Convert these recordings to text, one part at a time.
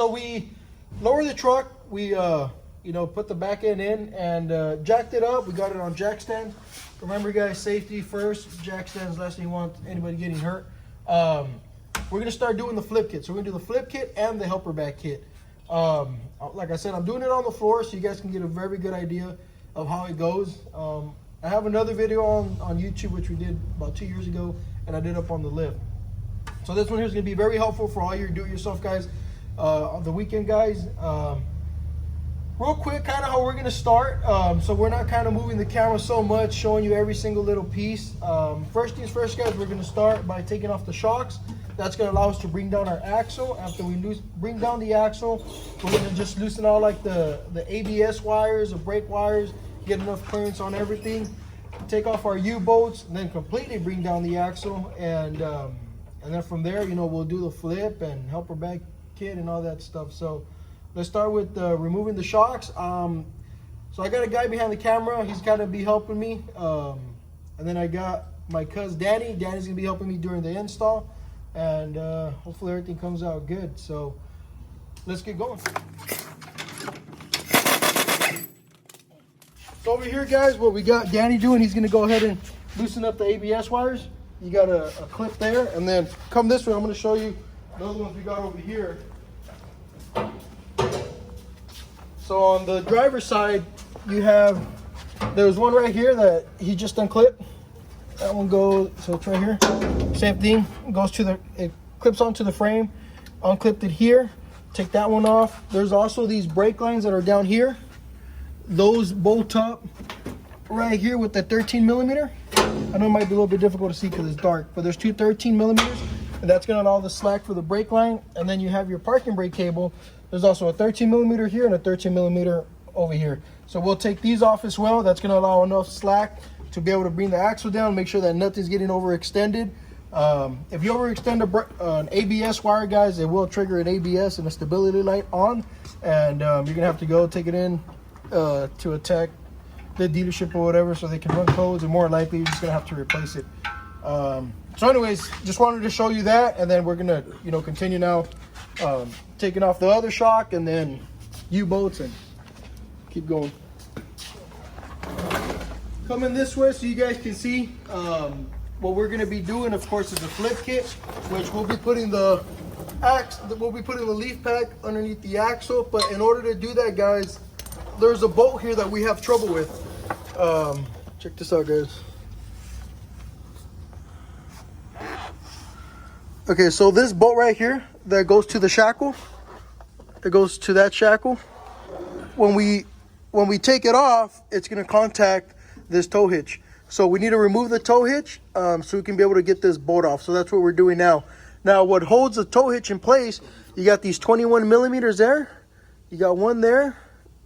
So we lowered the truck, we you know, put the back end in and jacked it up. We got it on jack stand. Remember guys, safety first. Jack stand is the last thing you want anybody getting hurt. We're gonna start doing the flip kit. So we're gonna do the flip kit and the helper back kit. Like I said, I'm doing it on the floor so you guys can get a very good idea of how it goes. I have another video on YouTube which we did about 2 years ago, and I did up on the lift. So this one here is going to be very helpful for all your do-it-yourself guys, on the weekend guys. Real quick, kind of how we're going to start. So we're not kind of moving the camera so much, showing you every single little piece. First things first guys, we're going to start by taking off the shocks. That's going to allow us to bring down our axle. After we bring down the axle, we're going to just loosen all like the ABS wires, the brake wires, get enough clearance on everything. Take off our U-bolts, and then completely bring down the axle, and then from there, you know, we'll do the flip and helper back kit and all that stuff. So let's start with removing the shocks. So I got a guy behind the camera. He's gonna be helping me, and then I got my cousin Danny. Danny's gonna be helping me during the install, and hopefully everything comes out good. So let's get going. So over here guys, what we got Danny doing, he's gonna go ahead and loosen up the ABS wires. You got a clip there, and then come this way, I'm gonna show you the other ones we got over here. So on the driver's side, there's one right here that he just unclipped. That one goes, so it's right here. Same thing, it clips onto the frame. Unclipped it here, take that one off. There's also these brake lines that are down here. Those bolt up right here with the 13 millimeter. I know it might be a little bit difficult to see because it's dark, but there's two 13 millimeters, and that's going to allow the slack for the brake line. And then you have your parking brake cable. There's also a 13 millimeter here and a 13 millimeter over here. So we'll take these off as well. That's going to allow enough slack to be able to bring the axle down, make sure that nothing's getting overextended. If you overextend an ABS wire, guys, it will trigger an ABS and a stability light on, and you're going to have to go take it in to a tech, the dealership or whatever, so they can run codes, and more likely you're just gonna have to replace it. So anyways, just wanted to show you that, and then we're gonna, you know, continue now, taking off the other shock and then U-bolts and keep going. Coming this way so you guys can see what we're gonna be doing. Of course, is the flip kit, which we'll be putting the leaf pack underneath the axle. But in order to do that, guys, there's a bolt here that we have trouble with. Check this out, guys. Okay, so this bolt right here that goes to the shackle, it goes to that shackle. When we take it off, it's gonna contact this tow hitch. So we need to remove the tow hitch so we can be able to get this bolt off. So that's what we're doing now. Now, what holds the tow hitch in place, you got these 21 millimeters there. You got one there.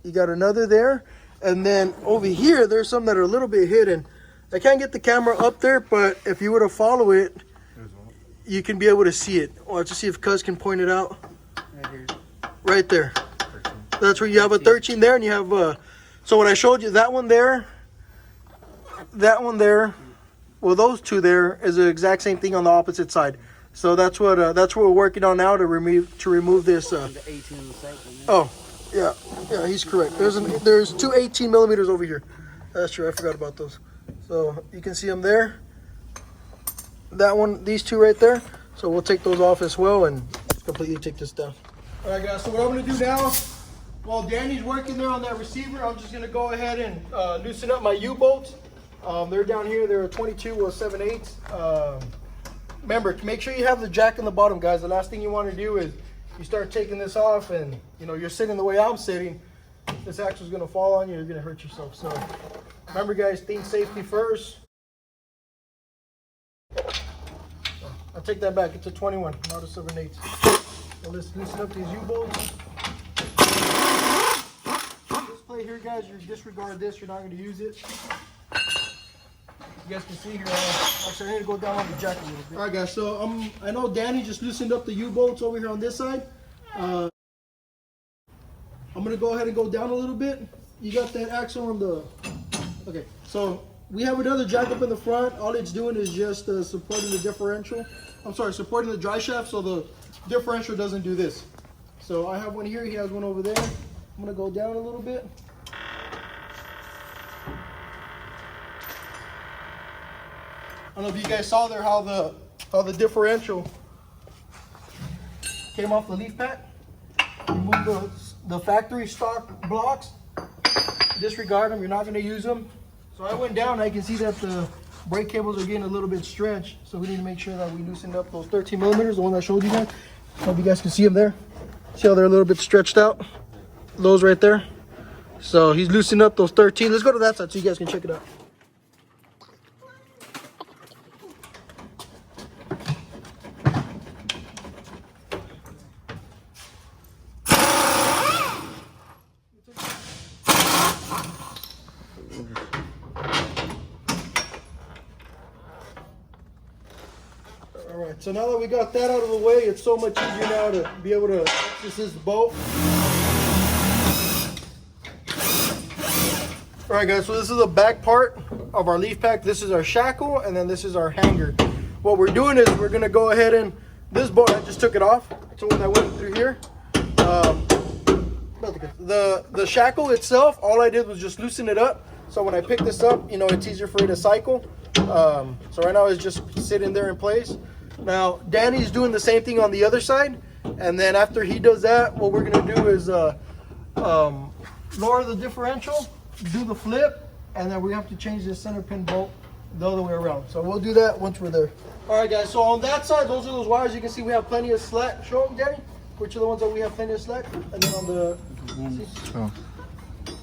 You got another there, and then over here there's some that are a little bit hidden. I can't get the camera up there, but if you were to follow it, you can be able to see it. Let's just see if Cuz can point it out. Right here. Right there. 13. That's where you have a 13 there, and you have so what I showed you, that one there, well, those two there is the exact same thing on the opposite side. So that's what we're working on now to remove this. Oh. Yeah, he's correct. There's two 18 millimeters over here. That's true, I forgot about those. So you can see them there. That one, these two right there. So we'll take those off as well and completely take this down. All right, guys, so what I'm gonna do now, while Danny's working there on that receiver, I'm just gonna go ahead and loosen up my U-bolts. They're down here, they're 22 with 7/8. Remember, make sure you have the jack in the bottom, guys. The last thing you wanna do is you start taking this off and, you know, you're sitting the way I'm sitting, this axle's gonna fall on you, you're gonna hurt yourself. So remember, guys, think safety first. I'll take that back, it's a 21, not a 7/8. So let's loosen up these U-bolts. This plate here, guys, you disregard this, you're not gonna use it. You guys can see here, actually I need to go down on the jack a little bit. All right, guys, so I know Danny just loosened up the U-bolts over here on this side. I'm gonna go ahead and go down a little bit. You got that axle on the, okay, so we have another jack up in the front. All it's doing is just supporting the differential. I'm sorry, supporting the dry shaft so the differential doesn't do this. So I have one here, he has one over there. I'm gonna go down a little bit. I don't know if you guys saw there how the differential came off the leaf pack. Remove the factory stock blocks. Disregard them, you're not going to use them. So I went down, I can see that the brake cables are getting a little bit stretched. So we need to make sure that we loosened up those 13 millimeters, the one I showed you guys. Hope you guys can see them there. See how they're a little bit stretched out? Those right there. So he's loosening up those 13. Let's go to that side so you guys can check it out. Alright, so now that we got that out of the way, it's so much easier now to be able to access this bolt. Alright guys, so this is the back part of our leaf pack. This is our shackle, and then this is our hanger. What we're doing is we're going to go ahead and, this bolt, I just took it off. It's the one that went through here. The shackle itself, all I did was just loosen it up. So when I pick this up, you know, it's easier for it to cycle. So right now it's just sitting there in place. Now Danny's doing the same thing on the other side, and then after he does that, what we're gonna do is lower the differential, do the flip, and then we have to change the center pin bolt the other way around. So we'll do that once we're there. All right guys, so on that side, those are those wires. You can see we have plenty of slack. Show them, Danny, which are the ones that we have plenty of slack. And then on the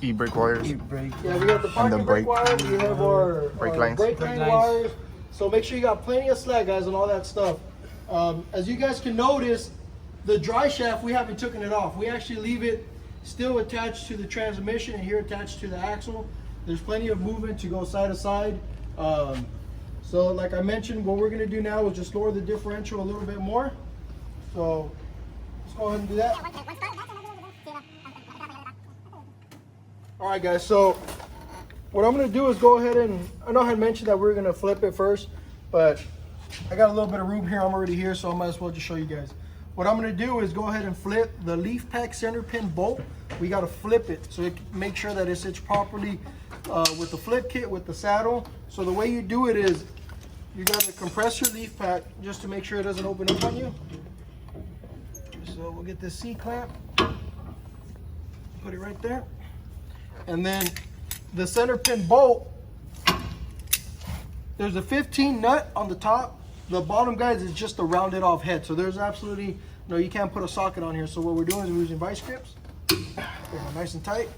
e-brake wires. Yeah, we got the parking brake wires. We have our brake line wires. So make sure you got plenty of slack, guys, and all that stuff. As you guys can notice, the dry shaft, we haven't taken it off. We actually leave it still attached to the transmission and here attached to the axle. There's plenty of movement to go side to side. So like I mentioned, what we're going to do now is just lower the differential a little bit more. So let's go ahead and do that. All right guys, so what I'm going to do is go ahead and, I know I had mentioned that we are going to flip it first, but I got a little bit of room here. I'm already here, so I might as well just show you guys. What I'm going to do is go ahead and flip the leaf pack center pin bolt. We got to flip it so it make sure that it sits properly with the flip kit, with the saddle. So the way you do it is you got to compress your leaf pack just to make sure it doesn't open up on you. So we'll get this C-clamp, put it right there. And then the center pin bolt, there's a 15 nut on the top. The bottom, guys, is just a rounded off head. So there's absolutely, no, you can't put a socket on here. So what we're doing is we're using vice grips. Nice and tight.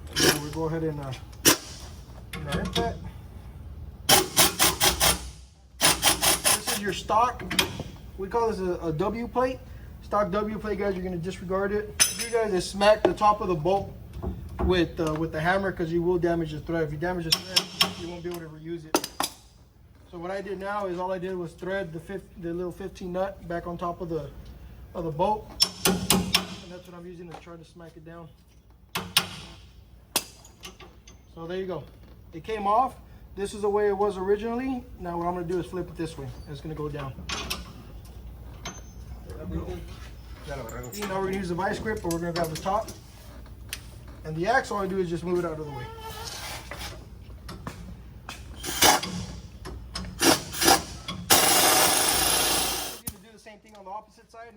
And we'll go ahead and put our impact. This is your stock. We call this a W plate. Stock W plate, guys, you're gonna disregard it. You guys just smack the top of the bolt with the hammer, because you will damage the thread. If you damage the thread, you won't be able to reuse it. So what I did now is all I did was thread the little 15 nut back on top of the bolt, and that's what I'm using to try to smack it down. So there you go. It came off. This is the way it was originally. Now what I'm going to do is flip it this way, and it's going to go down. Now we're going to use the vice grip, but we're going to grab the top. And the axe, all I do is just move it out of the way. You can do the same thing on the opposite side.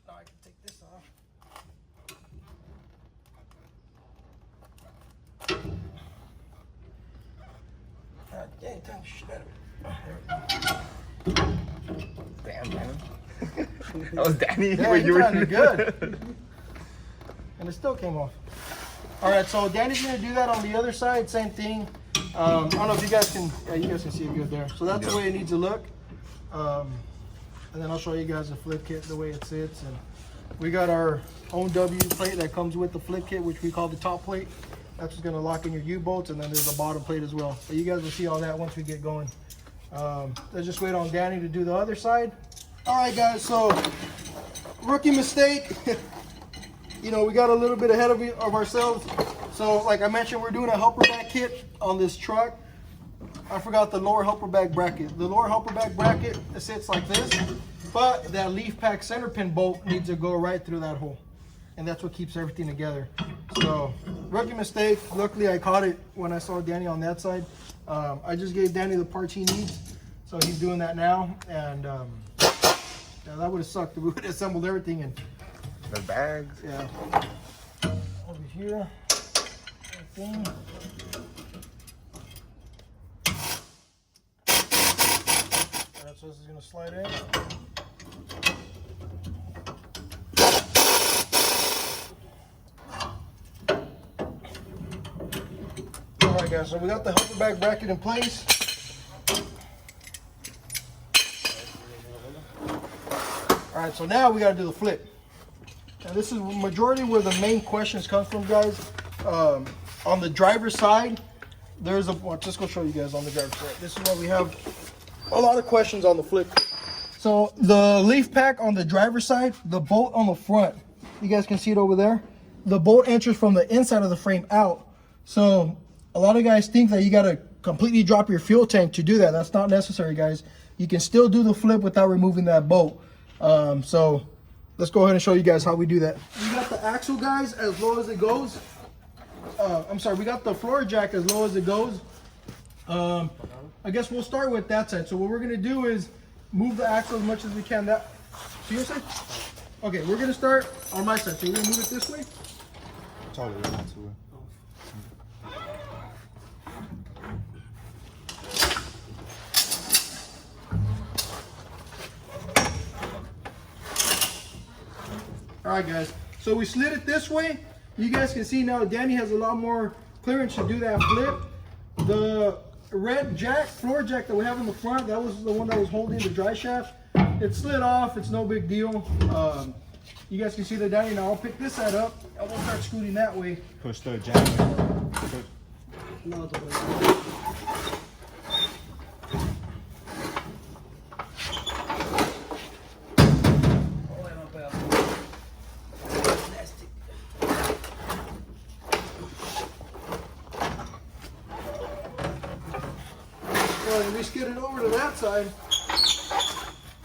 Now I can take this off. God dang, time to shit out of it. Damn, man. That was Danny. Yeah, when you were good. And it still came off. All right, so Danny's gonna do that on the other side, same thing. I don't know if you guys can, yeah, you guys can see it good there. So that's the way it needs to look. And then I'll show you guys the flip kit, the way it sits. And we got our own W plate that comes with the flip kit, which we call the top plate. That's what's gonna lock in your U-bolts, and then there's a bottom plate as well. But you guys will see all that once we get going. Let's just wait on Danny to do the other side. All right, guys, so rookie mistake. You know, we got a little bit ahead of ourselves. So like I mentioned, we're doing a helper back kit on this truck. I forgot the lower helper back bracket. The lower helper back bracket, it sits like this, but that leaf pack center pin bolt needs to go right through that hole. and that's what keeps everything together. So rookie mistake. Luckily I caught it when I saw Danny on that side. I just gave Danny the parts he needs, so he's doing that now. And yeah, that would have sucked. We would have assembled everything and The bags. yeah. Over here. Thing. Alright, so this is gonna slide in. Alright guys, so we got the helper bag bracket in place. Alright, so now we gotta do the flip. And this is majority where the main questions come from, guys. On the driver's side, there's a, well, just go show you guys on the driver's side. This is where we have a lot of questions on the flip. So the leaf pack on the driver's side, the bolt on the front, you guys can see it over there. The bolt enters from the inside of the frame out. So a lot of guys think that you gotta completely drop your fuel tank to do that. That's not necessary, guys. You can still do the flip without removing that bolt. So let's go ahead and show you guys how we do that. We got the axle, guys, as low as it goes. I'm sorry, we got the floor jack as low as it goes. I guess we'll start with that side. So what we're gonna do is move the axle as much as we can. That, so your side? Okay, we're gonna start on my side. So we're gonna move it this way. All right, guys. So we slid it this way. You guys can see now Danny has a lot more clearance to do that flip. The red jack, floor jack that we have in the front, that was the one that was holding the dry shaft. It slid off. It's no big deal. You guys can see the Danny. Now I'll pick this side up and we'll start scooting that way. Push the jack. No, the way. And we skid it over to that side.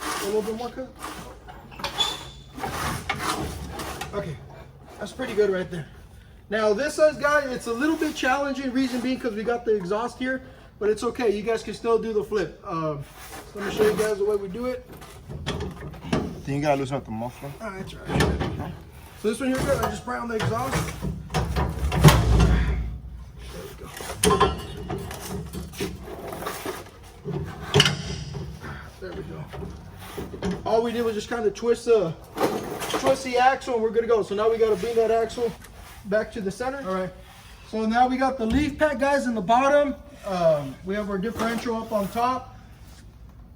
A little bit more cut. Okay, that's pretty good right there. Now this side, guys, it's a little bit challenging. Reason being because we got the exhaust here, but it's okay. You guys can still do the flip. So let me show you guys the way we do it. Then you gotta loosen up the muffler. All right, that's right. So this one here, guys, I just spray on the exhaust. There we go. There we go. All we did was just kind of twist the axle and we're good to go. So now we got to bring that axle back to the center. All right. So now we got the leaf pack, guys, in the bottom. We have our differential up on top.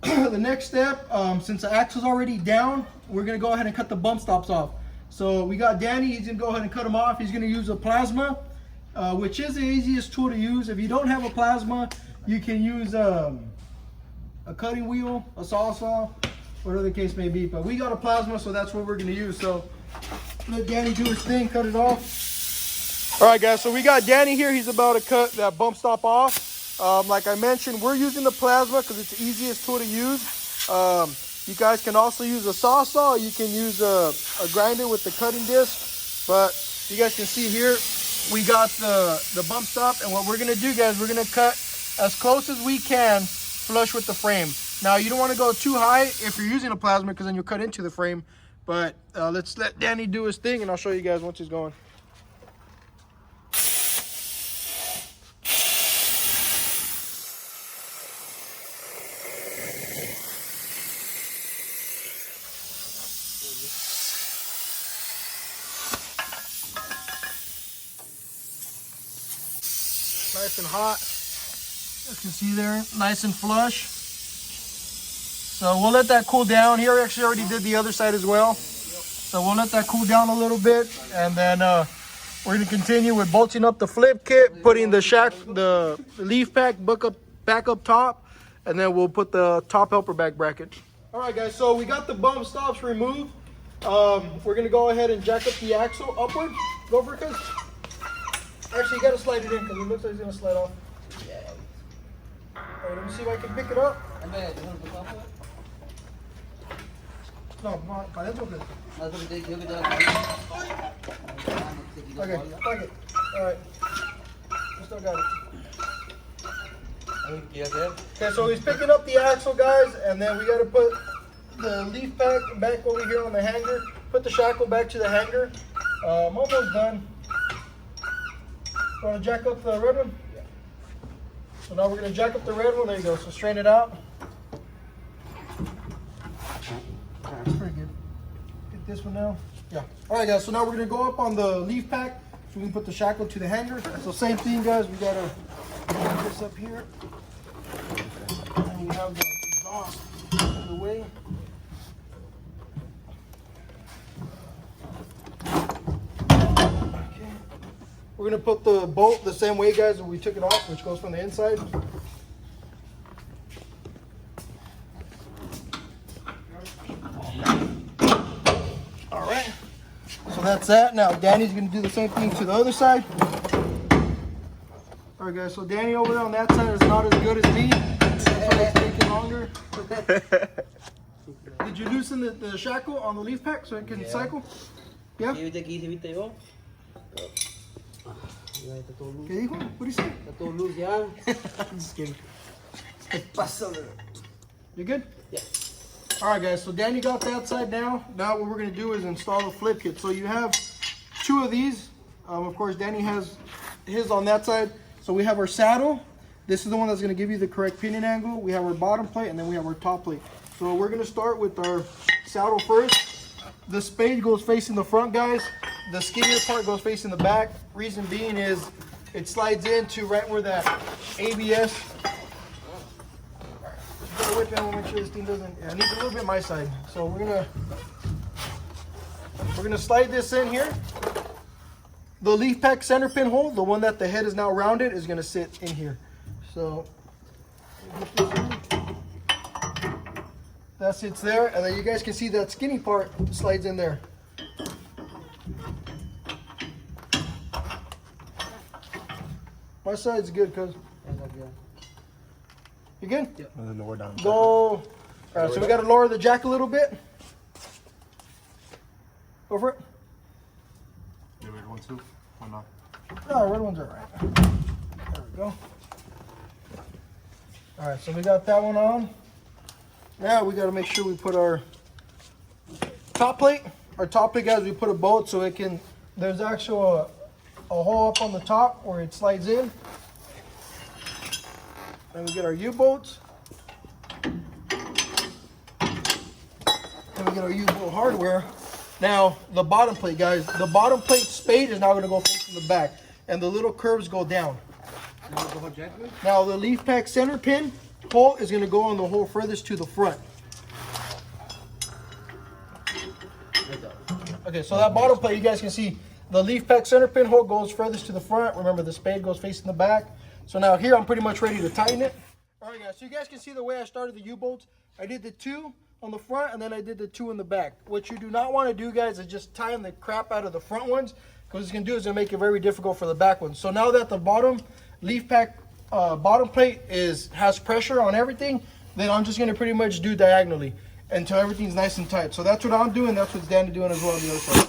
The next step, since the axle's already down, we're going to go ahead and cut the bump stops off. So we got Danny. He's going to go ahead and cut them off. He's going to use a plasma, which is the easiest tool to use. If you don't have a plasma, you can use a cutting wheel, a saw, whatever the case may be. But we got a plasma, so that's what we're gonna use. So let Danny do his thing, cut it off. All right, guys, so we got Danny here. He's about to cut that bump stop off. Like I mentioned, we're using the plasma because it's the easiest tool to use. You guys can also use a saw. You can use a grinder with the cutting disc. But you guys can see here, we got the bump stop. And what we're gonna do, guys, we're gonna cut as close as we can flush with the frame. Now you don't want to go too high if you're using a plasma because then you'll cut into the frame. But let's let Danny do his thing and I'll show you guys once he's going. Nice and hot. As you can see there, nice and flush. So we'll let that cool down. Here, actually already did the other side as well. So we'll let that cool down a little bit. And then we're gonna continue with bolting up the flip kit, putting the leaf pack back up top, and then we'll put the top helper back bracket. All right, guys, so we got the bump stops removed. We're gonna go ahead and jack up the axle upward. Go for it, cuz. Actually, you gotta slide it in because it looks like it's gonna slide off. All right, let me see if I can pick it up. No, para adentro. Más porque yo que te la Okay, fuck it. Alright. We still got it. Okay, so he's picking up the axle, guys, and then we got to put the leaf pack back over here on the hanger. Put the shackle back to the hanger. I'm almost done. Want to jack up the red one? Yeah. So now we're going to jack up the red one. There you go. So straighten it out. That's pretty good. Get this one now. Yeah. All right, guys. So now we're going to go up on the leaf pack so we can put the shackle to the hanger. So same thing, guys. We got to put this up here. And we have the exhaust in the way. Okay. We're going to put the bolt the same way, guys, when we took it off, which goes from the inside. All right. So that's that. Now Danny's going to do the same thing to the other side. All right, guys. So Danny over there on that side is not as good as me. That's why it's taking longer. Did you loosen the shackle on the leaf pack so it can cycle? Yeah. ¿Qué viste yo? ¿Qué dijo? What do you say? Está todo luz ya. Just kidding. You good? Yeah. All right, guys. So Danny got that side now. Now what we're gonna do is install the flip kit. So you have two of these. Of course, Danny has his on that side. So we have our saddle. This is the one that's gonna give you the correct pinion angle. We have our bottom plate, and then we have our top plate. So we're gonna start with our saddle first. The spade goes facing the front, guys. The skinnier part goes facing the back. Reason being is it slides into right where that ABS. Bear with me, I want to make sure this thing doesn't. Yeah, it needs a little bit my side. So we're gonna slide this in here. The leaf pack center pin hole, the one that the head is now rounded, is gonna sit in here. So get this in. That sits there, and then you guys can see that skinny part slides in there. My side's good, cuz. You good? Yeah. And then lower down. Go. All right, so we got to lower the jack a little bit. Go for it. The red one too? Or not? No, red one's all right. There we go. All right, so we got that one on. Now we got to make sure we put our top plate. Our top plate, guys, we put a bolt so it can, there's actually a hole up on the top where it slides in. Then we get our U-bolts. Then we get our U-bolt hardware. Now, the bottom plate, guys, the bottom plate spade is now going to go facing the back, and the little curves go down. Now, the leaf pack center pin hole is going to go on the hole furthest to the front. Okay, so that bottom plate, you guys can see the leaf pack center pin hole goes furthest to the front. Remember, the spade goes facing the back. So now here, I'm pretty much ready to tighten it. All right, guys, so you guys can see the way I started the U-bolts. I did the 2 on the front, and then I did the 2 in the back. What you do not want to do, guys, is just tighten the crap out of the front ones, because it's going to do is going to make it very difficult for the back ones. So now that the bottom leaf pack bottom plate has pressure on everything, then I'm just going to pretty much do diagonally until everything's nice and tight. So that's what I'm doing. That's what Danny doing as well on the other side.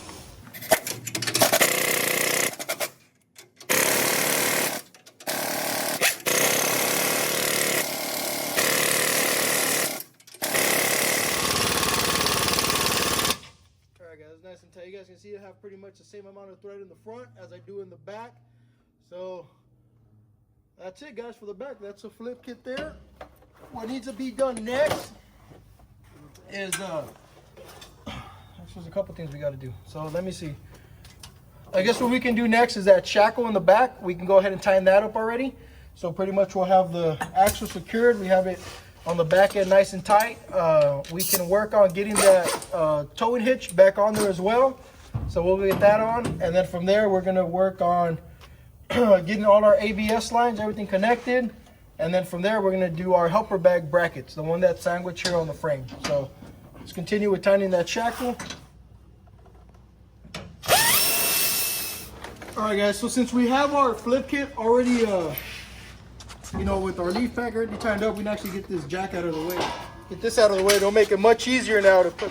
All right, guys, nice and tight. You guys can see I have pretty much the same amount of thread in the front as I do in the back. So that's it, guys, for the back. That's a flip kit there. What needs to be done next is there's a couple things we got to do. So let me see. I guess what we can do next is that shackle in the back. We can go ahead and tighten that up already. So pretty much we'll have the axle secured. We have it on the back end nice and tight. We can work on getting that towing hitch back on there as well. So we'll get that on, and then from there we're going to work on getting all our ABS lines, everything connected, and then from there we're going to do our helper bag brackets, the one that's sandwiched here on the frame. So let's continue with tightening that shackle. All right, guys, so since we have our flip kit already with our leaf pack already tightened up, we can actually get this jack out of the way. Get this out of the way. It'll make it much easier now to put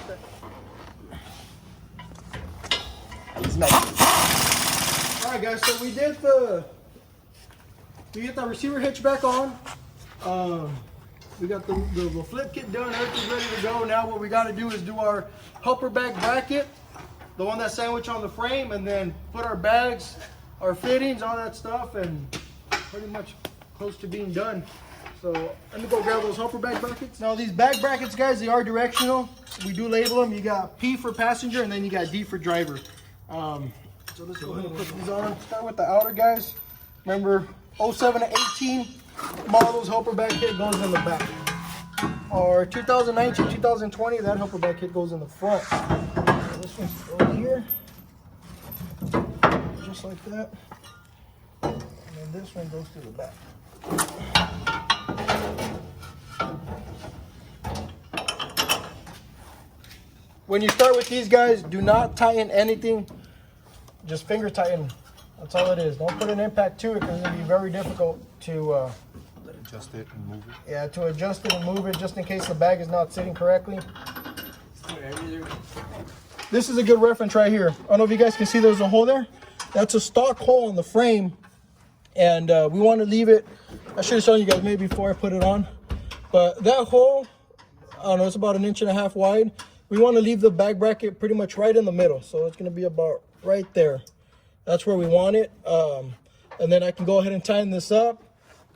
guys, so we get the receiver hitch back on. We got the flip kit done, everything's ready to go. Now what we got to do is do our helper bag bracket, the one that's sandwiched on the frame, and then put our bags, our fittings, all that stuff, and pretty much close to being done. So let me go grab those helper bag brackets. Now these bag brackets, guys, they are directional. We do label them. You got P for passenger, and then you got D for driver. So let's go ahead and put these on. Start with the outer, guys. Remember, 07 to 18 models helper bag kit goes in the back. Or 2019, 2020, that helper bag kit goes in the front. So this one's over here, just like that. And then this one goes to the back. When you start with these guys, do not tighten anything. Just finger tighten. That's all it is. Don't put an impact to it because it'll be very difficult to adjust it and move it. Yeah, to adjust it and move it just in case the bag is not sitting correctly. This is a good reference right here. I don't know if you guys can see there's a hole there. That's a stock hole in the frame. And we want to leave it. I should have shown you guys maybe before I put it on. But that hole, I don't know, it's about 1.5 inches wide. We want to leave the bag bracket pretty much right in the middle. So it's going to be about right there. That's where we want it. And then I can go ahead and tighten this up.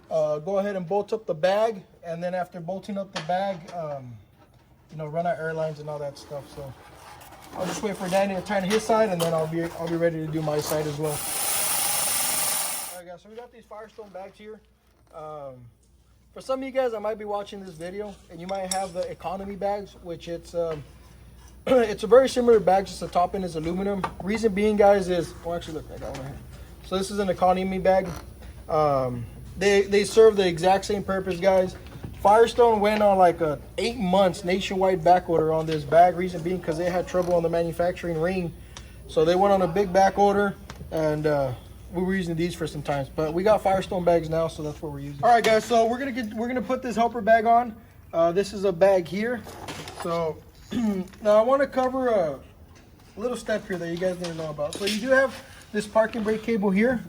Go ahead and bolt up the bag. And then after bolting up the bag, you know, run our airlines and all that stuff. So I'll just wait for Danny to tighten his side, and then I'll be ready to do my side as well. All right, guys, so we got these Firestone bags here. For some of you guys that might be watching this video, and you might have the economy bags, which it's it's a very similar bag, just the top end is aluminum. Reason being, guys, is, well, actually, look, I got one here. So this is an economy bag. They serve the exact same purpose, guys. Firestone went on like a 8 months nationwide back order on this bag. Reason being because they had trouble on the manufacturing ring, so they went on a big back order, and we were using these for some times. But we got Firestone bags now, so that's what we're using. All right, guys. So we're gonna put this helper bag on. This is a bag here. So now I want to cover a little step here that you guys need to know about. So you do have this parking brake cable here.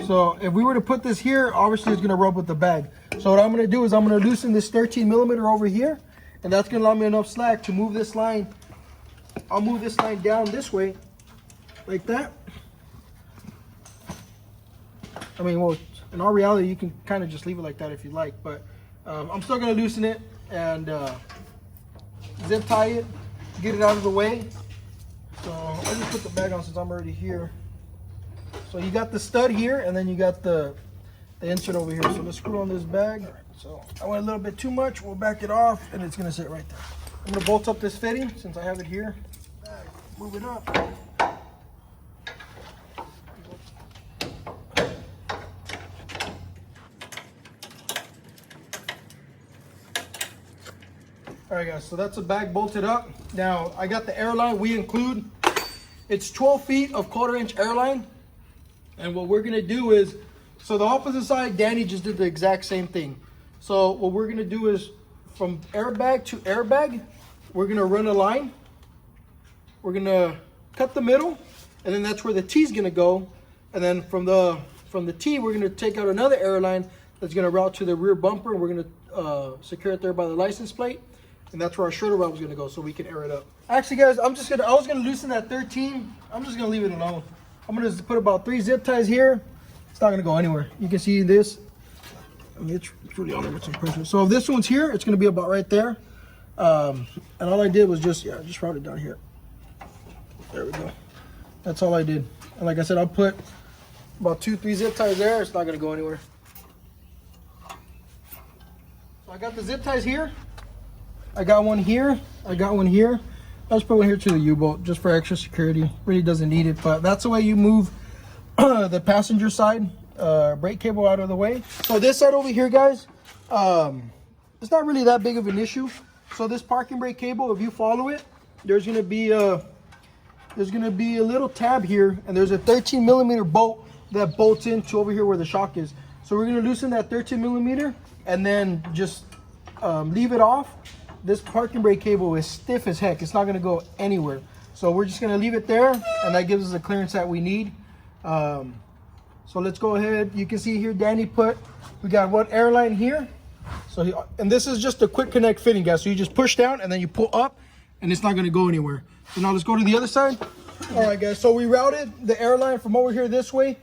So if we were to put this here, obviously it's gonna rub with the bag. So what I'm gonna do is I'm gonna loosen this 13 millimeter over here, and that's gonna allow me enough slack to move this line. I'll move this line down this way, like that. I mean, well, in all reality, you can kind of just leave it like that if you like, but I'm still gonna loosen it and zip tie it, get it out of the way. So I'll just put the bag on since I'm already here. So you got the stud here, and then you got the insert over here. So let's screw on this bag. So I went a little bit too much. We'll back it off, and it's gonna sit right there. I'm gonna bolt up this fitting since I have it here. Move it up. All right, guys, so that's the bag bolted up. Now I got the airline we include. It's 12 feet of 1/4 inch airline. And what we're gonna do is, so the opposite side, Danny just did the exact same thing. So what we're gonna do is, from airbag to airbag, we're gonna run a line. We're gonna cut the middle, and then that's where the T is gonna go. And then from the T, we're gonna take out another airline that's gonna route to the rear bumper, and we're gonna secure it there by the license plate. And that's where our shredder rod was gonna go, so we can air it up. Actually, guys, I was gonna loosen that 13. I'm just gonna leave it alone. I'm gonna put about 3 zip ties here. It's not gonna go anywhere. You can see this. I mean, it's really on there with some pressure. So if this one's here, it's gonna be about right there. And all I did was just route it down here. There we go. That's all I did. And like I said, I'll put about 2-3 zip ties there. It's not gonna go anywhere. So I got the zip ties here. I got one here. I got one here. I'll just put one here to the U-bolt just for extra security. Really doesn't need it, but that's the way you move the passenger side brake cable out of the way. So this side over here, guys, it's not really that big of an issue. So this parking brake cable, if you follow it, there's gonna be a little tab here, and there's a 13 millimeter bolt that bolts into over here where the shock is. So we're gonna loosen that 13 millimeter and then just leave it off. This parking brake cable is stiff as heck. It's not gonna go anywhere. So we're just gonna leave it there, and that gives us the clearance that we need. So let's go ahead. You can see here, Danny we got one airline here. So and this is just a quick connect fitting, guys. So you just push down and then you pull up and it's not gonna go anywhere. So now let's go to the other side. All right, guys, so we routed the airline from over here this way.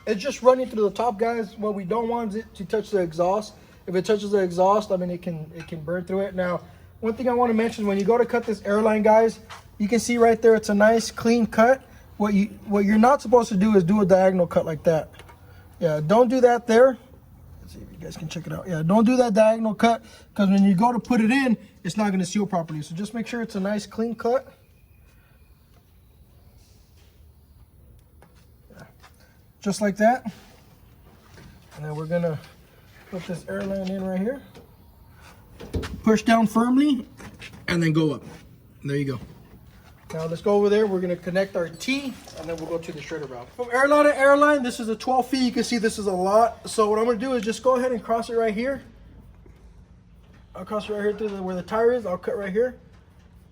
It's just running through the top, guys. What we don't want is it to touch the exhaust. If it touches the exhaust, I mean, it can burn through it. Now, one thing I want to mention, when you go to cut this airline, guys, you can see right there, it's a nice clean cut. What you're not supposed to do is do a diagonal cut like that. Yeah, don't do that there. Let's see if you guys can check it out. Yeah, don't do that diagonal cut, because when you go to put it in, it's not going to seal properly. So just make sure it's a nice clean cut. Just like that. And then we're gonna put this airline in right here. Push down firmly and then go up. And there you go. Now let's go over there. We're gonna connect our T and then we'll go to the shredder valve. From airline to airline, this is a 12 feet. You can see this is a lot. So what I'm gonna do is just go ahead and cross it right here. I'll cross it right here through where the tire is. I'll cut right here.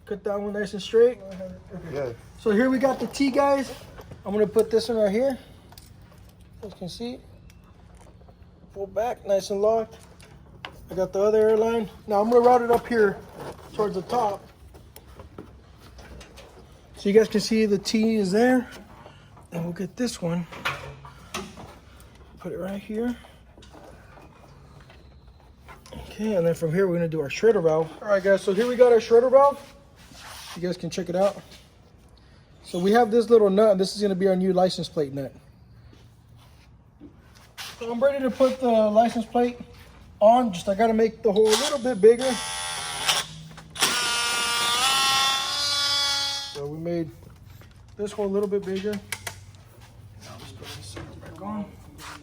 Cut that one nice and straight. Okay. Yeah. So here we got the T, guys. I'm gonna put this one right here. As you can see, pull back nice and locked. I got the other airline. Now I'm gonna route it up here towards the top, so you guys can see the T is there. And we'll get this one, put it right here. Okay, and then from here we're gonna do our shredder valve. All right, guys, so here we got our shredder valve. You guys can check it out. So we have this little nut, and this is gonna be our new license plate nut. So I'm ready to put the license plate on. Just I gotta make the hole a little bit bigger. So we made this hole a little bit bigger. Now let's put this back on.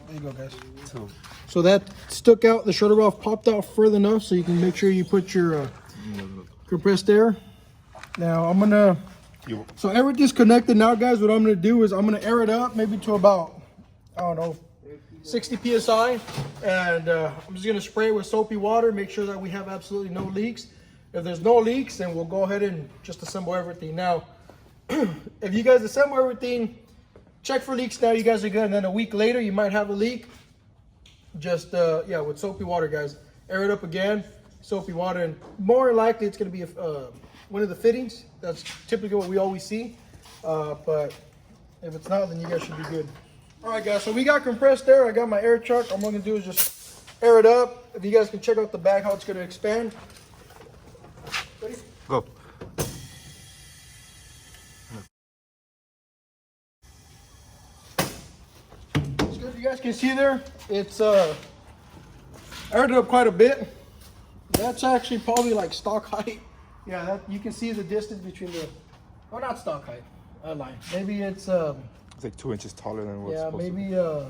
There you go, guys. So that stuck out. The shredder valve popped out further enough so you can make sure you put your compressed air. Now I'm gonna. So everything's connected now, guys. What I'm gonna do is I'm gonna air it up maybe to about, I don't know, 60 psi, and I'm just gonna spray it with soapy water, make sure that we have absolutely no leaks. If there's no leaks, then we'll go ahead and just assemble everything. Now, if you guys assemble everything, check for leaks now, you guys are good, and then a week later you might have a leak. Just yeah, with soapy water, guys, air it up again, soapy water, and more likely it's gonna be one of the fittings. That's typically what we always see, but if it's not, then you guys should be good. All right, guys, so we got compressed air. I got my air truck. All I'm gonna do is just air it up. If you guys can check out the back, how it's gonna expand. Ready? Go. It's good. You guys can see there, it's aired it up quite a bit. That's actually probably like stock height. Yeah, that you can see the distance between the, well, not stock height, line. Maybe it's It's like 2 inches taller than what's yeah, supposed maybe to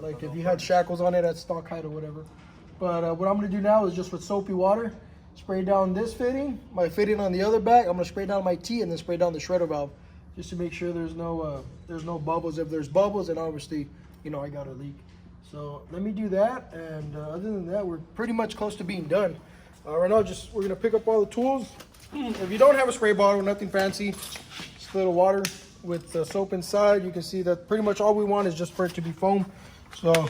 like if you had shackles on it at stock height or whatever. But what I'm gonna do now is just with soapy water, spray down this fitting, my fitting on the other back. I'm gonna spray down my T and then spray down the shredder valve, just to make sure there's no bubbles. If there's bubbles, then obviously, you know, I got a leak. So let me do that, and other than that, we're pretty much close to being done. Right now, we're gonna pick up all the tools. If you don't have a spray bottle, nothing fancy, just a little water with soap inside. You can see that pretty much all we want is just for it to be foam. So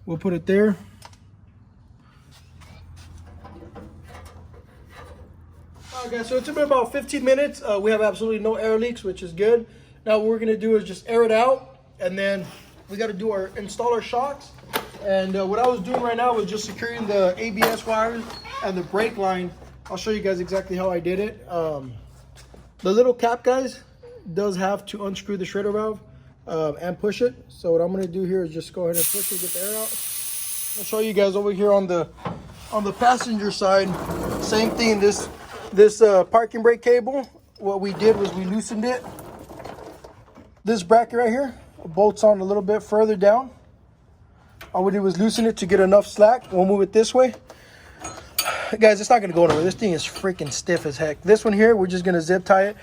we'll put it there. Alright, guys, so it's been about 15 minutes. We have absolutely no air leaks, which is good. Now what we're gonna do is just air it out, and then we gotta install our shocks. And what I was doing right now was just securing the ABS wires and the brake line. I'll show you guys exactly how I did it. The little cap, guys, does have to unscrew the shredder valve and push it. So what I'm gonna do here is just go ahead and push it, get the air out. I'll show you guys over here on the passenger side. Same thing. This parking brake cable. What we did was we loosened it. This bracket right here bolts on a little bit further down. All we did was loosen it to get enough slack. We'll move it this way. Guys, it's not gonna go anywhere. This thing is freaking stiff as heck. This one here, we're just gonna zip tie it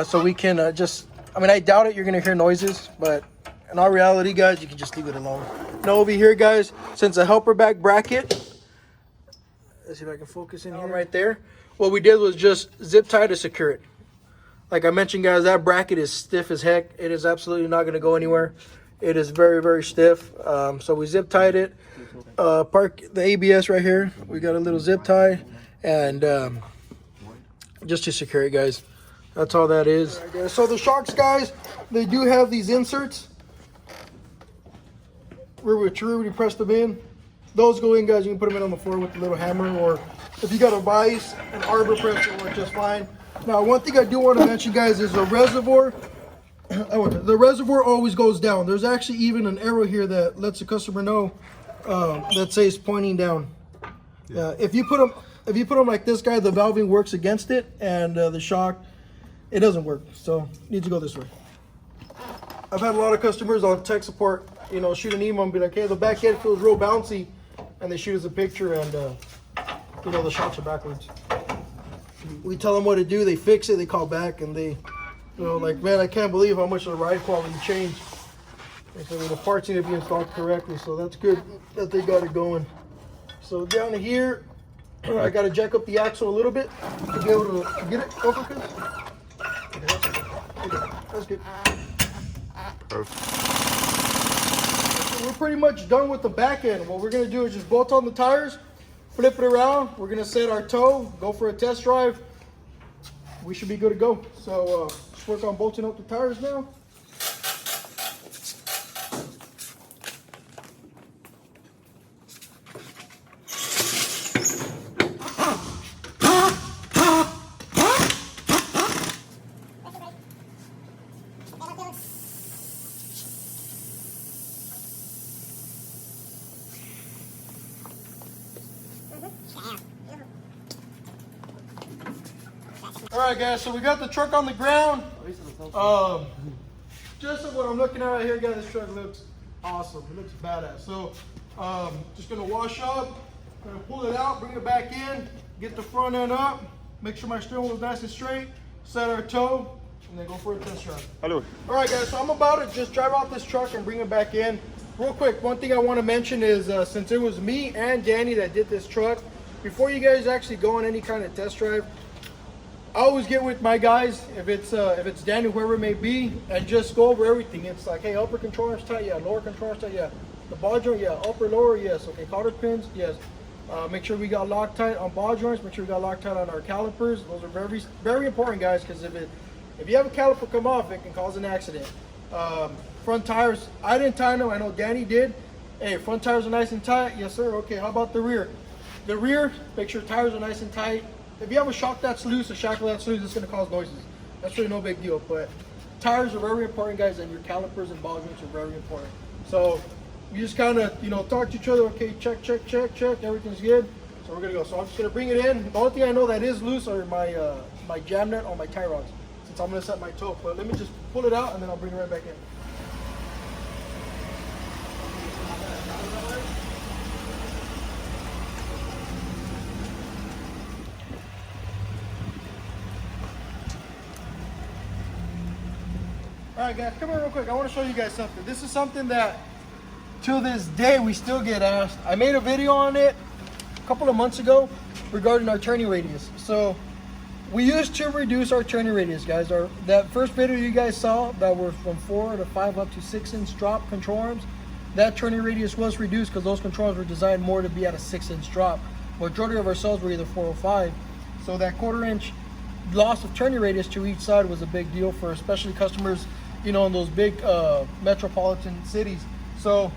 so we can I mean, I doubt it you're gonna hear noises, but in all reality, guys, you can just leave it alone. Now over here, guys, since the helper back bracket, let's see if I can focus in here right there. What we did was just zip tie to secure it. Like I mentioned, guys, that bracket is stiff as heck. It is absolutely not going to go anywhere. It is very, very stiff. So we zip tied it. Park the ABS right here. We got a little zip tie, and just to secure it, guys. That's all that is. All right, guys. So the shocks, guys, they do have these inserts where we really press them in. Those go in, guys. You can put them in on the floor with a little hammer, or if you got a vise, an arbor press will work just fine. Now, one thing I do want to mention, guys, is the reservoir. The reservoir always goes down. There's actually even an arrow here that lets the customer know that says pointing down. If you put them like this, guy, the valving works against it, and the shock, it doesn't work. So it needs to go this way. I've had a lot of customers on tech support, you know, shoot an email and be like, hey, the back end feels real bouncy, and they shoot us a picture, and you know, the shocks are backwards. We tell them what to do, they fix it, they call back, and they, you know, like, man, I can't believe how much the ride quality changed. And so the parts need to be installed correctly, so that's good that they got it going. So down here, I got to jack up the axle a little bit to be able to get it over. That's good. So we're pretty much done with the back end. What we're going to do is just bolt on the tires, flip it around. We're going to set our toe, go for a test drive. We should be good to go. So let's work on bolting up the tires now. All right, guys, so we got the truck on the ground. Just what I'm looking at right here, guys, this truck looks awesome. It looks badass. So just gonna wash up, gonna pull it out, bring it back in, get the front end up, make sure my steering wheel is nice and straight, set our toe, and then go for a test drive. Hello. All right, guys, so I'm about to just drive out this truck and bring it back in. Real quick, one thing I want to mention is since it was me and Danny that did this truck, before you guys actually go on any kind of test drive, I always get with my guys, if it's Danny, whoever it may be, and just go over everything. It's like, hey, upper control arm's tight, yeah. Lower control arm's tight, yeah. The ball joint, yeah. Upper, lower, yes. Okay, cotter pins, yes. Make sure we got Loctite on ball joints. Make sure we got Loctite on our calipers. Those are very, very important, guys, because if you have a caliper come off, it can cause an accident. Front tires, I didn't tie them. I know Danny did. Hey, front tires are nice and tight. Yes, sir. Okay, how about the rear? The rear, make sure tires are nice and tight. If you have a shock that's loose, a shackle that's loose, it's going to cause noises. That's really no big deal. But tires are very important, guys, and your calipers and ball joints are very important. So you just kind of, you know, talk to each other. Okay, check, check, check, check. Everything's good. So we're going to go. So I'm just going to bring it in. The only thing I know that is loose are my my jam nut on my tie rods, since I'm going to set my toe. But let me just pull it out, and then I'll bring it right back in. All right, guys, come here real quick. I want to show you guys something. This is something that, to this day, we still get asked. I made a video on it a couple of months ago regarding our turning radius. So we used to reduce our turning radius, guys. That first video you guys saw that were from 4 to 5 up to 6-inch drop control arms, that turning radius was reduced because those control arms were designed more to be at a 6-inch drop. Majority of our cells were either 4 or 5. So that 1/4-inch loss of turning radius to each side was a big deal for especially customers, you know, in those big metropolitan cities. So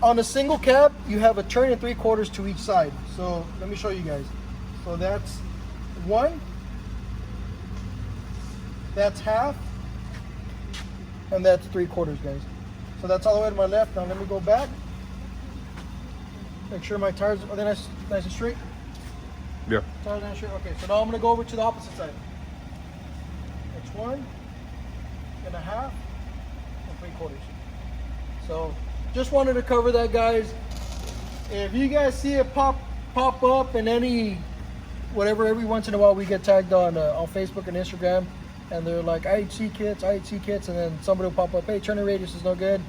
on a single cab, you have a turn and 3/4 to each side. So let me show you guys. So that's 1, that's half, and that's 3/4, guys. So that's all the way to my left. Now let me go back. Make sure my tires are nice and straight. Yeah. Tires nice and straight. Okay, so now I'm gonna go over to the opposite side. That's 1.5 and 3/4. So just wanted to cover that, guys. If you guys see it pop up in any whatever, every once in a while we get tagged on Facebook and Instagram, and they're like IHC kits, and then somebody will pop up, hey, turning radius is no good,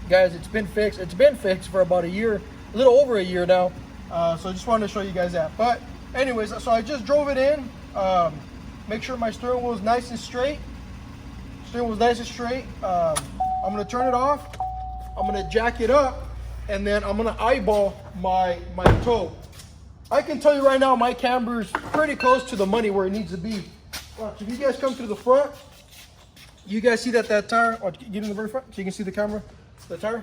guys. It's been fixed. It's been fixed for about a year, a little over a year now. So I just wanted to show you guys that. But anyways, so I just drove it in. Make sure my steering wheel is nice and straight. Steering wheel's nice and straight. I'm gonna turn it off. I'm gonna jack it up, and then I'm gonna eyeball my toe. I can tell you right now, my camber is pretty close to the money where it needs to be. Watch, if you guys come to the front, you guys see that tire, get in the very front so you can see the camera, the tire.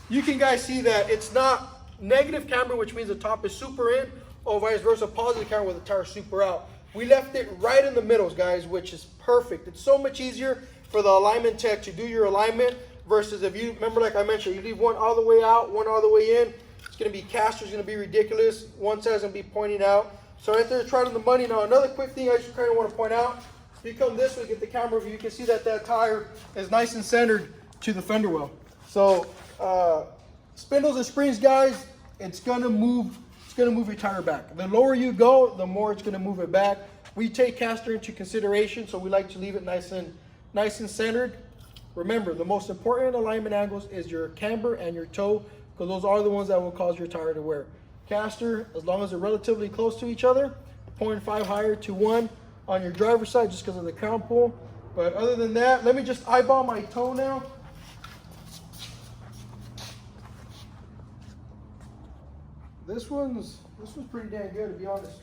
You can guys see that it's not negative camber, which means the top is super in, or vice versa, positive camber where the tire is super out. We left it right in the middle, guys, which is perfect. It's so much easier for the alignment tech to do your alignment versus if you, remember like I mentioned, you leave one all the way out, one all the way in, it's gonna be caster's gonna be ridiculous. One side's gonna be pointing out. So right there, it's right on the money. Now another quick thing I just kind of want to point out, if you come this way, get the camera view, you can see that tire is nice and centered to the fender well. So spindles and springs, guys, it's gonna move your tire back. The lower you go, the more it's gonna move it back. We take caster into consideration, so we like to leave it nice and centered. Remember, the most important alignment angles is your camber and your toe, because those are the ones that will cause your tire to wear. Caster, as long as they're relatively close to each other, 0.5 higher to 1 on your driver's side just because of the crown pull. But other than that, let me just eyeball my toe now. This one's pretty damn good, to be honest.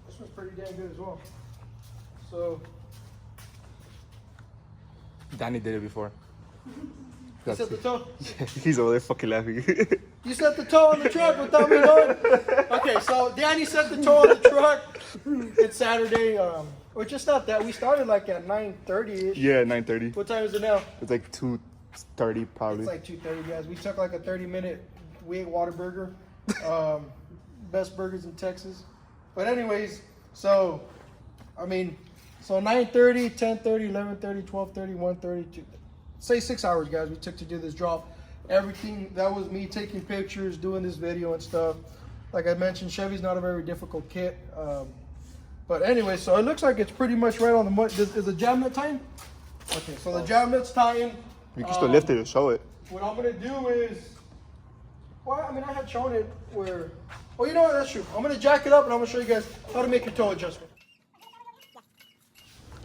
This one's pretty damn good as well. So Danny did it before. you set the toe? Yeah, he's over there fucking laughing. You set the toe on the truck without me knowing? Okay, so Danny set the toe on the truck. It's Saturday, which is not that. We started like at 9:30-ish. Yeah, 9:30. What time is it now? It's like 2:30 probably. It's like 2:30, guys. We took like a 30-minute, we ate Whataburger. Best burgers in Texas. But anyways, so, I mean, so 9:30, 10:30, 11:30, 12:30, 1:30, 2, say 6 hours, guys, we took to do this drop. Everything, that was me taking pictures, doing this video and stuff. Like I mentioned, Chevy's not a very difficult kit. But anyway, so it looks like it's pretty much right on the money. Is the jam nut tying? Okay, so the jam nut's tying. You can still lift it and show it. What I'm gonna do is, well, I mean, I had shown it where, oh, you know what, that's true. I'm gonna jack it up and I'm gonna show you guys how to make your toe adjustment.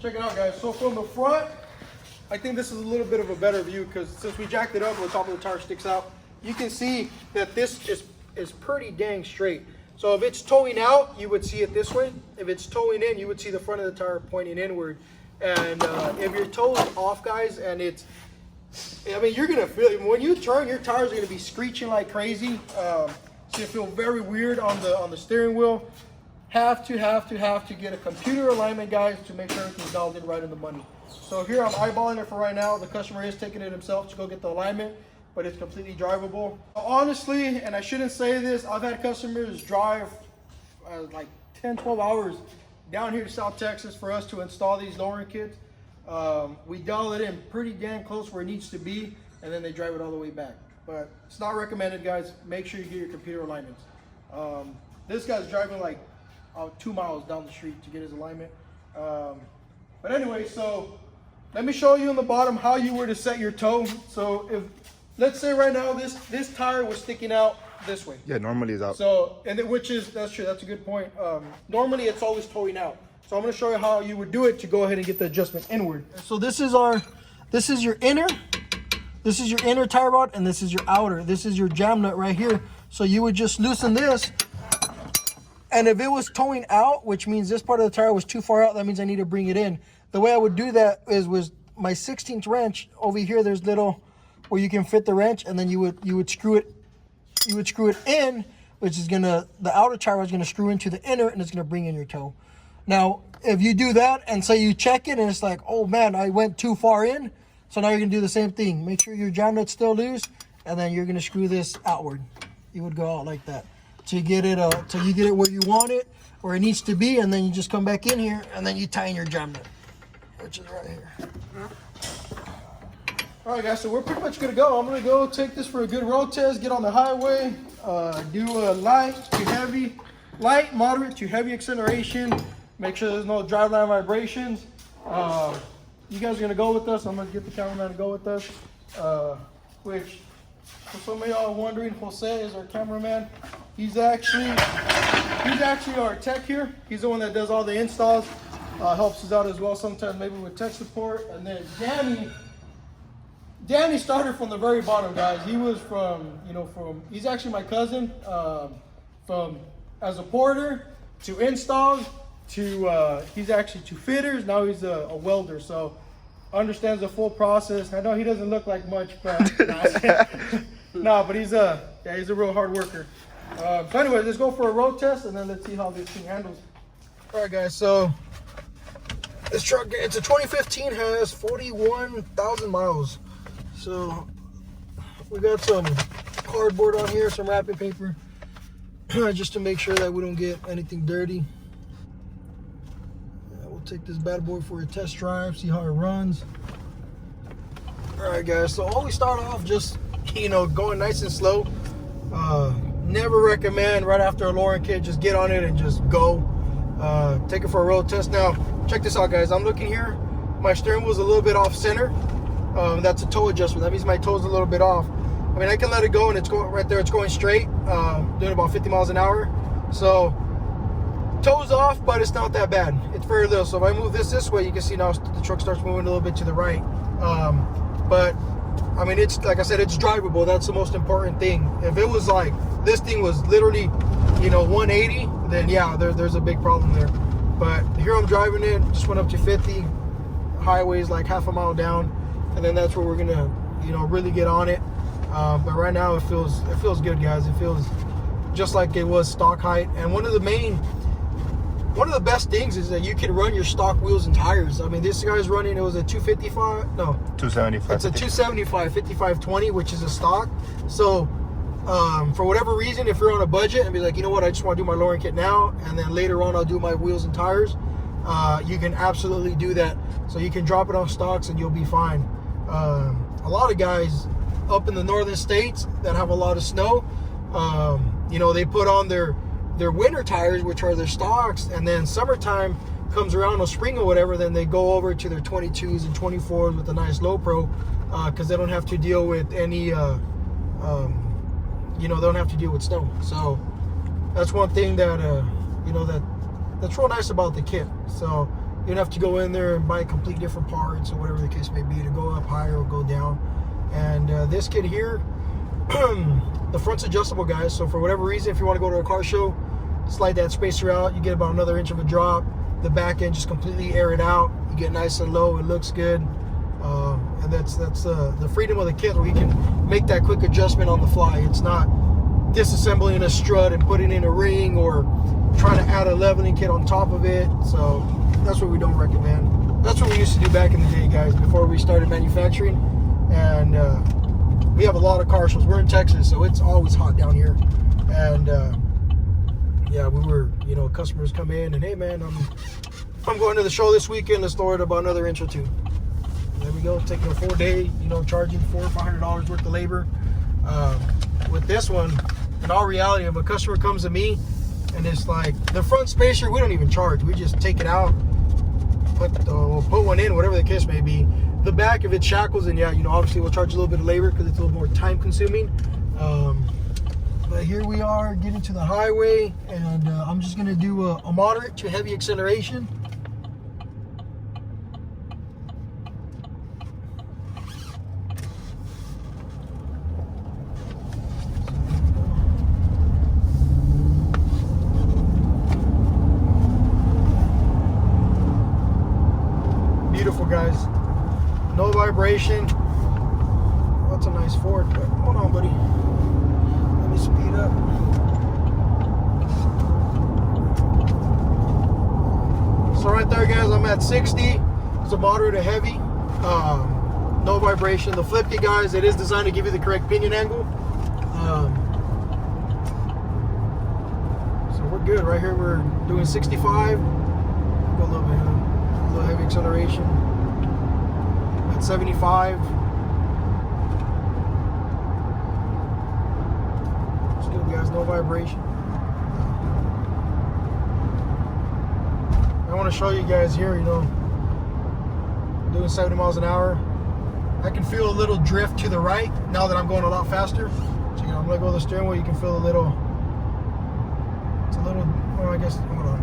Check it out, guys. So from the front, I think this is a little bit of a better view because since we jacked it up and the top of the tire sticks out, you can see that this is pretty dang straight. So if it's towing out, you would see it this way. If it's towing in, you would see the front of the tire pointing inward. And if your toe is off, guys, and it's, I mean, you're gonna feel it. When you turn, your tires are gonna be screeching like crazy. So you feel very weird on the steering wheel. Have to get a computer alignment, guys, to make sure everything's dialed in right in the money. So here I'm eyeballing it for right now. The customer is taking it himself to go get the alignment, but it's completely drivable. Honestly, and I shouldn't say this, I've had customers drive like 10, 12 hours down here to South Texas for us to install these lowering kits. We dial it in pretty damn close where it needs to be, and then they drive it all the way back. But it's not recommended, guys. Make sure you get your computer alignments. This guy's driving like 2 miles down the street to get his alignment. But anyway, so let me show you on the bottom how you were to set your toe. So if, let's say right now this tire was sticking out this way. Yeah, normally it's out. So, and which is, that's true, that's a good point. Normally it's always towing out. So I'm gonna show you how you would do it to go ahead and get the adjustment inward. So this is your inner tire rod, and this is your outer. This is your jam nut right here. So you would just loosen this, and if it was towing out, which means this part of the tire was too far out, that means I need to bring it in. The way I would do that was my 16th wrench over here. There's little where you can fit the wrench, and then you would screw it in, which is the outer tire is gonna screw into the inner, and it's gonna bring in your toe. Now, if you do that and say you check it and it's like, oh man, I went too far in, so now you're gonna do the same thing. Make sure your jam nut's still loose, and then you're gonna screw this outward. You would go out like that till you get it where you want it, where it needs to be, and then you just come back in here and then you tighten your jam nut, which is right here. All right, guys, so we're pretty much gonna go. I'm gonna go take this for a good road test, get on the highway, do a light, moderate to heavy acceleration. Make sure there's no driveline vibrations. You guys are gonna go with us. I'm gonna get the cameraman to go with us. Which, for some of y'all wondering, Jose is our cameraman. He's actually He's actually our tech here. He's the one that does all the installs. Helps us out as well sometimes, maybe with tech support. And then Danny started from the very bottom, guys. He was he's actually my cousin, from as a porter to installs to he's actually to fitters. Now he's a welder, so understands the full process. I know he doesn't look like much, but no, but he's a real hard worker. So anyway, let's go for a road test and then let's see how this thing handles. All right, guys, so this truck, it's a 2015, has 41,000 miles. So we got some cardboard on here, some wrapping paper, just to make sure that we don't get anything dirty. We'll take this bad boy for a test drive, see how it runs. All right, guys, so always start off just, going nice and slow. Never recommend right after a lowering kit, just get on it and just go. Take it for a road test. Now, check this out, guys. I'm looking here. My steering wheel's a little bit off center. That's a toe adjustment. That means my toe's a little bit off. I mean, I can let it go and it's going right there. It's going straight, doing about 50 miles an hour. So, toe's off, but it's not that bad. It's very little. So if I move this way, you can see now the truck starts moving a little bit to the right. But I mean, it's like I said, it's drivable. That's the most important thing. If it was like this thing was literally, 180, then yeah, there's a big problem there. But here I'm driving it, just went up to 50. Highway's like half a mile down, and then that's where we're gonna, really get on it. But right now it feels good, guys. It feels just like it was stock height. And one of the best things is that you can run your stock wheels and tires. I mean, this guy's running, it was a 275. It's a 275 5520, which is a stock. So for whatever reason, if you're on a budget and be like, you know what, I just want to do my lowering kit now, and then later on I'll do my wheels and tires, you can absolutely do that. So you can drop it on stocks and you'll be fine. A lot of guys up in the northern states that have a lot of snow, they put on their winter tires, which are their stocks, and then summertime comes around, or spring or whatever, then they go over to their 22s and 24s with a nice low pro, because they don't have to deal with any they don't have to deal with snow. So that's one thing that that's real nice about the kit. So you don't have to go in there and buy complete different parts or whatever the case may be to go up higher or go down. And this kit here, the front's adjustable, guys. So for whatever reason, if you want to go to a car show, slide that spacer out, you get about another inch of a drop. The back end just completely air it out. You get nice and low. It looks good. And that's the freedom of the kit, where you can make that quick adjustment on the fly. It's not disassembling a strut and putting in a ring or trying to add a leveling kit on top of it. So that's what we don't recommend. That's what we used to do back in the day, guys, before we started manufacturing. And we have a lot of car shows. We're in Texas, so it's always hot down here. And yeah, we were, customers come in and, hey man, I'm going to the show this weekend. Let's lower it about another inch or two. And there we go, taking a 4-day, charging $400 or $500 worth of labor. With this one, in all reality, if a customer comes to me and it's like the front spacer, we don't even charge. We just take it out, put one in, whatever the case may be. The back, if it shackles, and yeah, obviously we'll charge a little bit of labor because it's a little more time consuming. But here we are getting to the highway, and I'm just gonna do a moderate to heavy acceleration. Beautiful, guys. No vibration. That's a nice Ford, but hold on, buddy. Let me speed up. So right there, guys, I'm at 60. It's a moderate to heavy. No vibration. The flippy, guys, it is designed to give you the correct pinion angle. So we're good. Right here, we're doing 65. Go a little bit, a little heavy acceleration. At 75. Still, guys, no vibration. I want to show you guys here, doing 70 miles an hour. I can feel a little drift to the right now that I'm going a lot faster. So, I'm going to go to the steering wheel. You can feel a little a little, oh, I guess, hold on.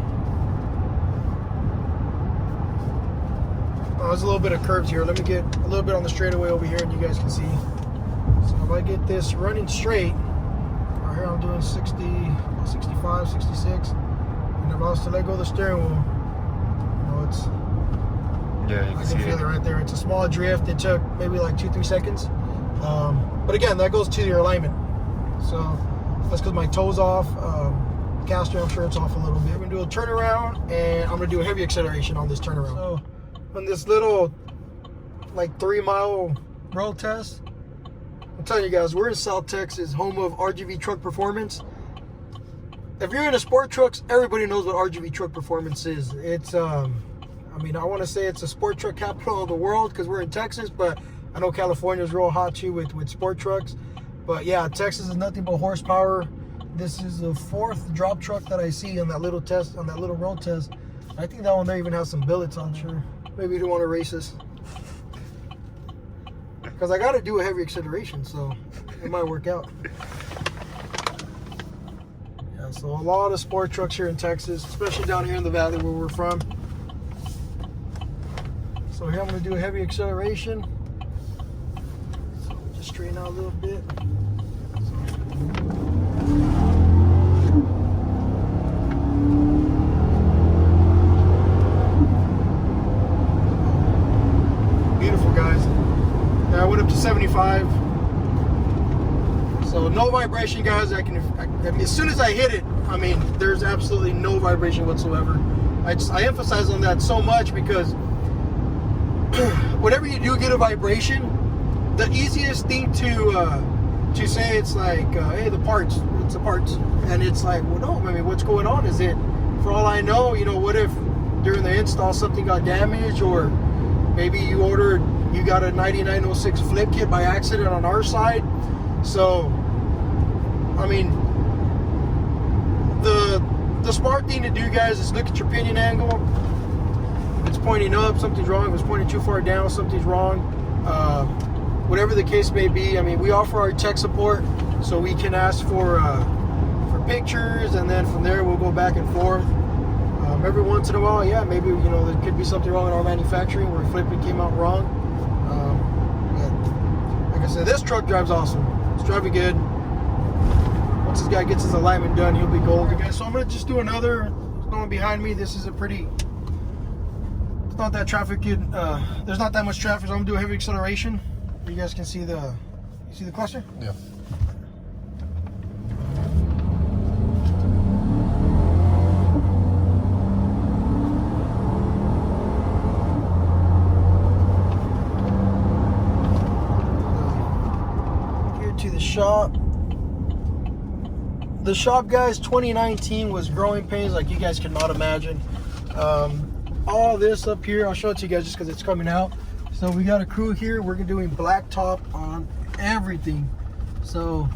Oh, there's a little bit of curves here. Let me get a little bit on the straightaway over here and you guys can see. So if I get this running straight, right here I'm doing 60, 65, 66. And if I was to let go of the steering wheel, you know, it's, Yeah, you I can feel it right there. It's a small drift. It took maybe like 2-3 seconds. But again, that goes to your alignment. So that's because my toe's off. Caster, I'm sure it's off a little bit. I'm gonna do a turnaround and I'm gonna do a heavy acceleration on this turnaround. So on this little like 3-mile road test, I'm telling you guys, we're in South Texas, home of RGV Truck Performance. If you're into sport trucks, everybody knows what RGV Truck Performance is. It's I mean, I want to say it's a sport truck capital of the world because we're in Texas, but I know California's real hot too with sport trucks. But yeah, Texas is nothing but horsepower. This is the 4th drop truck that I see on that little test, on that little road test. I think that one there even has some billets on, sure. Maybe you don't want to race this. Because I got to do a heavy acceleration, so it might work out. Yeah, so a lot of sport trucks here in Texas, especially down here in the valley where we're from. So here I'm going to do a heavy acceleration. So just straighten out a little bit. Beautiful, guys. Now I went up to 75. So no vibration, guys. I mean, as soon as I hit it, I mean, there's absolutely no vibration whatsoever. I emphasize on that so much because whenever you do get a vibration, the easiest thing to say, it's like, hey, it's the parts. And it's like, well, no, I mean, what's going on? Is it, for all I know, you know, what if during the install something got damaged, or maybe you got a 9906 flip kit by accident on our side. So, I mean, the smart thing to do, guys, is look at your pinion angle. If it's pointing up, something's wrong. If it's pointing too far down, something's wrong. Whatever the case may be, I mean, we offer our tech support, so we can ask for pictures, and then from there we'll go back and forth. Every once in a while, yeah, maybe, you know, there could be something wrong in our manufacturing where flipping came out wrong. But like I said, this truck drives awesome. It's driving good. Once this guy gets his alignment done, he'll be gold. Okay, so I'm gonna just do another. There's no one behind me. This is a pretty. It's not that traffic. There's not that much traffic. So I'm gonna do a heavy acceleration. You guys can see the. You see the cluster? Yeah. To the shop. The shop, guys, 2019 was growing pains like you guys cannot imagine. All this up here, I'll show it to you guys just because it's coming out. So we got a crew here. We're doing black top on everything. So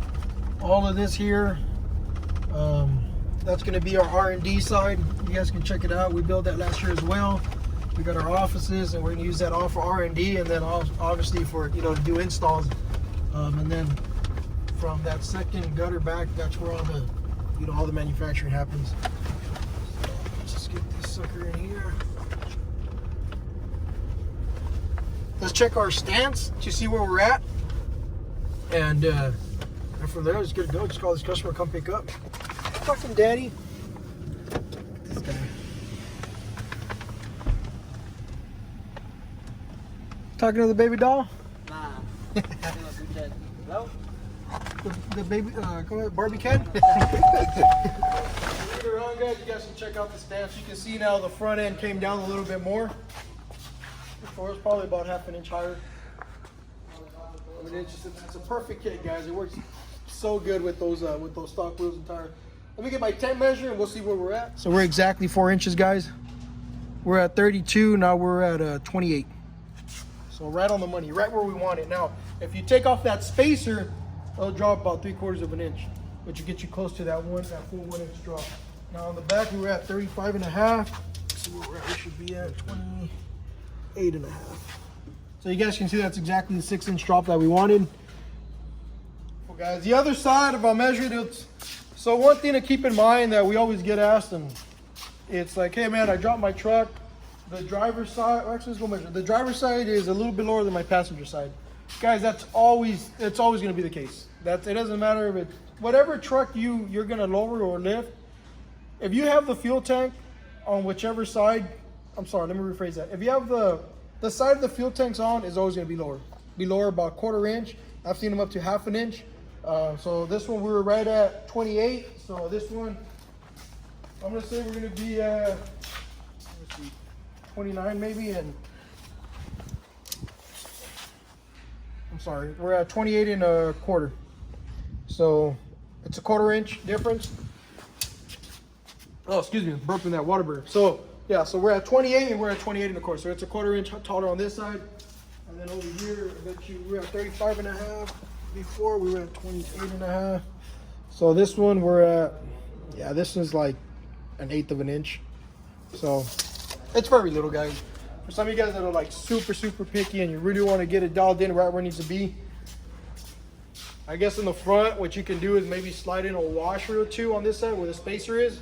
all of this here, that's going to be our R&D side. You guys can check it out. We built that last year as well. We got our offices, and we're going to use that all for R&D, and then obviously for, you know, to do installs. And then from that second gutter back, that's where all the, you know, all the manufacturing happens. So let's just get this sucker in here. Let's check our stance to see where we're at, and from there, it's good to go. Just call this customer, come pick up. Fucking daddy. This guy. Talking to the baby doll? Nah. Hello? The baby, go ahead, Barbie Ken. Leave it around, guys. You guys can check out the stance. You can see now the front end came down a little bit more. Before, it's probably about half an inch higher. I mean, it's a perfect kit, guys. It works so good with those stock wheels and tires. Let me get my temp measure and we'll see where we're at. So we're exactly 4 inches, guys. We're at 32. Now we're at 28. So right on the money, right where we want it. Now, if you take off that spacer, it'll drop about 3/4 of an inch, which will get you close to that full 1 inch drop. Now on the back, we were at 35.5. So where we're at, we should be at 28.5. So you guys can see that's exactly the 6 inch drop that we wanted. Well, guys, the other side, if I measured, it's So one thing to keep in mind that we always get asked, and it's like, hey man, I dropped my truck. The driver's side, actually, let's go measure. The driver's side is a little bit lower than my passenger side. Guys, it's always going to be the case. It doesn't matter if it's whatever truck you're going to lower or lift. If you have the fuel tank on whichever side, I'm sorry, let me rephrase that. If you have the side of the fuel tanks on, is always going to be lower. Be lower about 1/4 inch. I've seen them up to 1/2 inch. So this one we were right at 28. So this one, I'm going to say we're going to be at 29 maybe, and I'm sorry, we're at 28 1/4. So it's a 1/4 inch difference. Oh, excuse me, burping that water burner. So yeah, so we're at 28 and we're at 28 1/4. So it's a 1/4 inch taller on this side. And then over here, I bet you we're at 35.5. Before we were at 28.5. So this one we're at, yeah, this is like 1/8 of an inch. So it's very little, guys. For some of you guys that are like super picky and you really want to get it dialed in right where it needs to be, I guess in the front, what you can do is maybe slide in a washer or two on this side where the spacer is.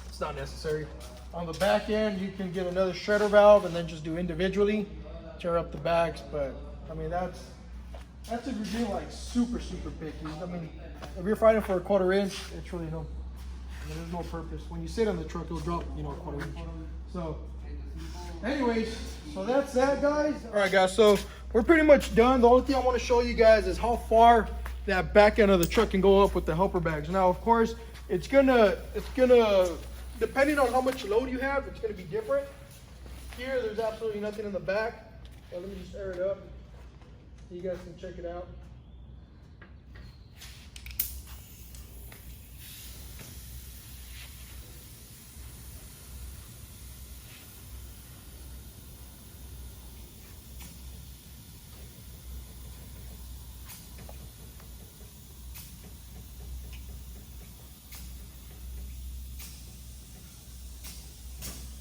It's not necessary. On the back end, you can get another shredder valve and then just do individually, tear up the bags. But I mean, that's if you're being like super picky. I mean, if you're fighting for a 1/4 inch, it's really no. I mean, there's no purpose. When you sit on the truck, it'll drop, a 1/4 inch. So, anyways, so that's that, guys. All right, guys. So we're pretty much done. The only thing I want to show you guys is how far that back end of the truck can go up with the helper bags. Now, of course, it's gonna depending on how much load you have, it's gonna be different. Here, there's absolutely nothing in the back. So let me just air it up so you guys can check it out.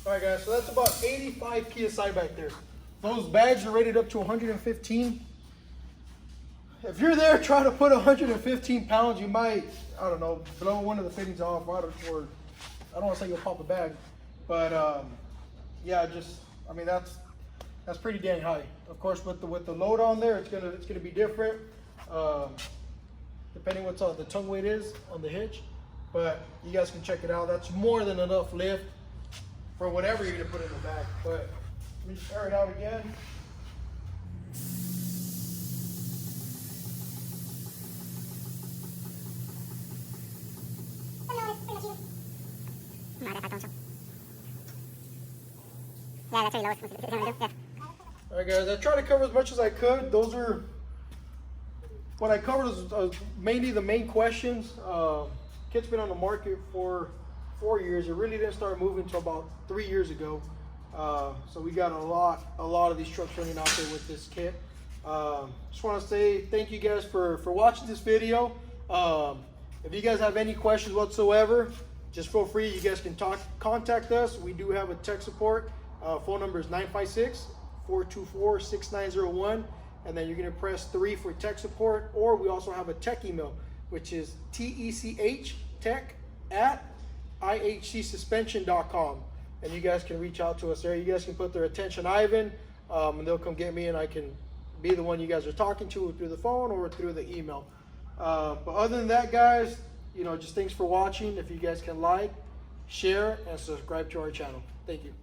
All right, guys, so that's about 85 PSI back there. Those bags are rated up to 115. If you're there trying to put 115 pounds, you might, I don't know, blow one of the fittings off, or I don't want to say you'll pop a bag, but yeah, I mean, that's pretty dang high. Of course, with the load on there, it's gonna be different, depending what the tongue weight is on the hitch. But you guys can check it out. That's more than enough lift for whatever you're gonna put in the back. But let me just air it out again. Yeah, that's very low. Yeah. All right, guys, I tried to cover as much as I could. Those are what I covered was mainly the main questions. Kit's been on the market for 4 years. It really didn't start moving until about 3 years ago. So we got a lot of these trucks running out there with this kit. Just want to say thank you guys for watching this video. If you guys have any questions whatsoever, just feel free. You guys can contact us. We do have a tech support. Phone number is 956-424-6901. And then you're going to press 3 for tech support. Or we also have a tech email, which is techtech@ihcsuspension.com. And you guys can reach out to us there. You guys can put their attention Ivan, and they'll come get me, and I can be the one you guys are talking to through the phone or through the email. But other than that, guys, just thanks for watching. If you guys can like, share, and subscribe to our channel. Thank you.